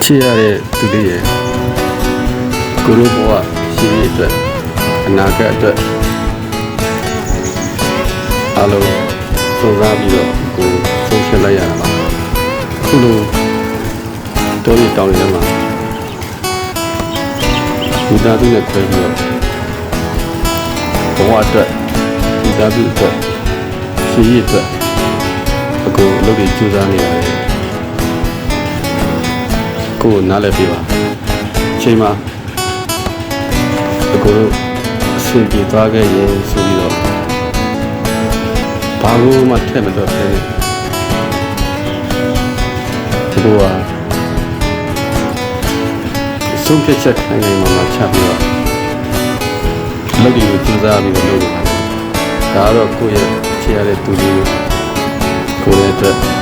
ချစ်ရတဲ့သူလေးရဲ့ကိုလိုဘဝရှိရေးအတွက်အနာဂတ်အတွက်အလုံးစုံစမ်းပြီးတော့ကိုဆုံးဖြတ်လိုက်ရတာပါခုလိုတောရီတောင်းနေမှာဒီသားစုနဲ့ခွဲပြီးတော့ဘဝအတွက်ဒီသားစုအတွက်ရှိရေးအတွက်အကိုအလုပ်တွေကြိုးစားနေရတယ်ကိုနားလည်ပြပါအချိန်မှာအကိုတို့အဆင်ပြေသွားခဲ့ရင်ဆိုပြီးတော့ဘာလို့မှထည့်မတော့သေးဘူးဒီလိုဆုံးဖြတ်ချက်ခိုင်ခိုင်မာမာချပြီးတော့လုပ်ပြီးကြိုးစားပြီးတော့လုပ်နေတာဒါကတော့ကိုယ့်ရဲ့ချစ်ရတဲ့သူလေးကိုယ့်ရဲ့အတွက်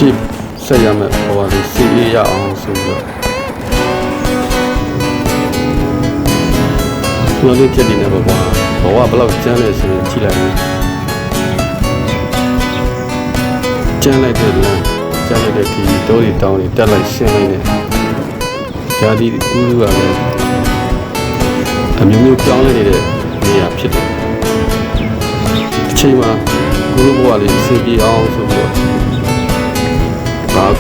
ရှေ့ဆက်ရမယ့်ဘဝလေးစီးရအောင်ဆိုပြီးတော့လောလောချက်နေနေဘဝဘယ်လောက်ကျန်းလဲဆိုရင်ကြည့်လိုက်ရင်ကျန်းလိုက်တဲ့လမ်းကျန်းလိုက်တဲ့ခီးတိုးတွေတောင်းတွေတက်လိုက်ရှင်းလိုက်တဲ့ဓာတိဥလူကလည်းအမျိုးမျိုးကြောင်းနေတဲ့နေရာဖြစ်တယ်အချိန်မှာကိုလိုဘဝလေးစီးပြအောင်ဆိုပြီးတော့